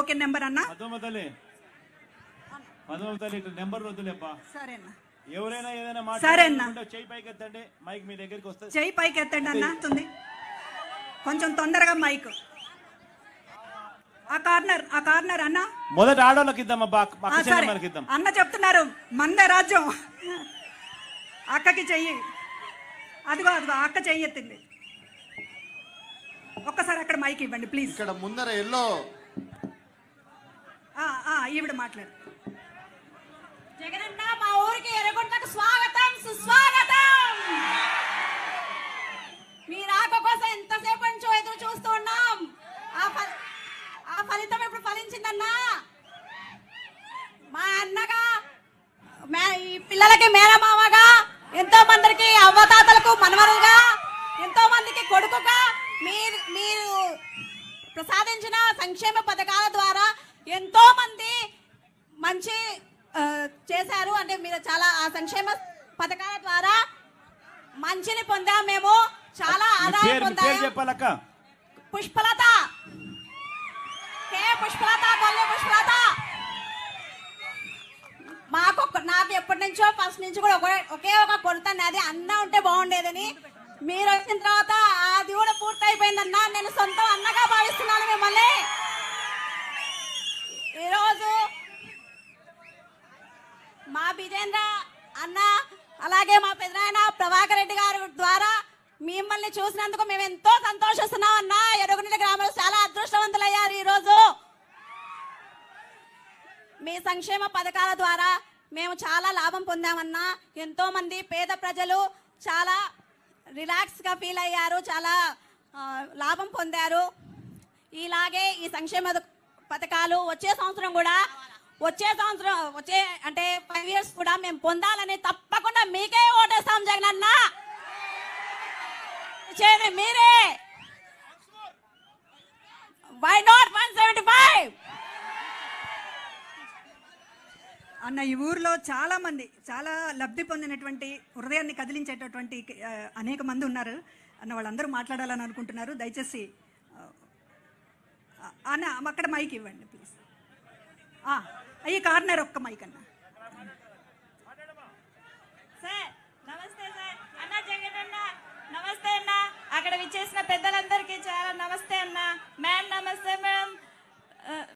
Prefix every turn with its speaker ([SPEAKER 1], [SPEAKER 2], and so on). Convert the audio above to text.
[SPEAKER 1] Token number అన్న.
[SPEAKER 2] Number వద్దులేప్పా.
[SPEAKER 1] సరే అన్న.
[SPEAKER 2] ఎవరైనా ఏదైనా
[SPEAKER 1] సరే అన్న.
[SPEAKER 2] చెయ్యి పైకి ఎత్తండి, మైక్ మీ దగ్గరికి వస్తుంది.
[SPEAKER 1] చెయ్యి పైకి ఎత్తండి అన్న. కొంచెం తొందరగా మైక్. ఆ కార్నర్ అన్న.
[SPEAKER 2] మొదట ఆడోళ్ళకి ఇద్దామబ్బా.
[SPEAKER 1] అన్న చెప్తున్నారు మందే రాజ్యం. అక్కకి చెయ్యి. అదిగో అక్క చెయ్యి ఎత్తింది. ఒక్కసారి అక్కడ మైక్ ఇవ్వండి ప్లీజ్.
[SPEAKER 3] ఇక్కడ ముందర ఎల్లో.
[SPEAKER 1] ఈవిడ మాట్లాడు.
[SPEAKER 4] జగనన్న మా ఊరికి ఎర్రగొండకు స్వాగతం సుస్వాగతం. మీ రాక కోసం ఎంతసేపు నుంచి ఎదురు చూస్తూ ఉన్నాం. ఆ ఫలితం ఇప్పుడు ఫలించిందన్నా. మా అన్నగా ఈ పిల్లలకి మేనమామగా, ఎంతో మందికి అవ్వతాతలకు మనవరుగా, ఎంతో మందికి కొడుకుగా మీరు ప్రసాదించిన సంక్షేమ పథకాల ద్వారా ఎంతో మంది మంచి చేశారు. అంటే మీరు చాలా ఆ సంక్షేమ పథకాల ద్వారా మంచిని పొందాం. మేము చాలా ఆదాయం పొందాం. పుష్పలత, పుష్పలత, కొల్లు పుష్పలత. నాకు ఎప్పటి నుంచో ఫస్ట్ నుంచి కూడా ఒకే ఒక కొడుతాను, అది అన్న ఉంటే బాగుండేదని. మీరు వచ్చిన తర్వాత అది కూడా పూర్తి అయిపోయిందన్నా. నేను సొంతం అన్నగా భావిస్తున్నాను మిమ్మల్ని. ఈరోజు మా విజేంద్ర అన్న, అలాగే మా పెదనాయన ప్రభాకర్ రెడ్డి గారి ద్వారా మిమ్మల్ని చూసినందుకు మేము ఎంతో సంతోషిస్తున్నాం అన్న. ఎరుగునెల్లి గ్రామంలో చాలా అదృష్టవంతులయ్యారు. ఈరోజు మీ సంక్షేమ పథకాల ద్వారా మేము చాలా లాభం పొందామన్నా. ఎంతో మంది పేద ప్రజలు చాలా రిలాక్స్గా ఫీల్ అయ్యారు, చాలా లాభం పొందారు. ఇలాగే ఈ సంక్షేమ పథకాలు వచ్చే సంవత్సరం అంటే 5 years కూడా మేము పొందాలని తప్పకుండా మీకే ఓటేస్తాం జగనన్న. మీరే. వై నాట్ 175
[SPEAKER 1] అన్న. ఈ ఊర్లో చాలా మంది చాలా లబ్ధి పొందినటువంటి, హృదయాన్ని కదిలించేటటువంటి అనేక మంది ఉన్నారు అన్న. వాళ్ళందరూ మాట్లాడాలని అనుకుంటున్నారు. దయచేసి అన్న అక్కడ మైక్ ఇవ్వండి ప్లీజ్. ఈ కార్నర్ ఒక్క మైక్ అన్న.
[SPEAKER 4] సార్ నమస్తే సార్. అన్న జగనన్న నమస్తే అన్న. అక్కడ విచ్చేసిన పెద్దలందరికీ చాలా నమస్తే అన్న. మ్యామ్ నమస్తే మ్యామ్.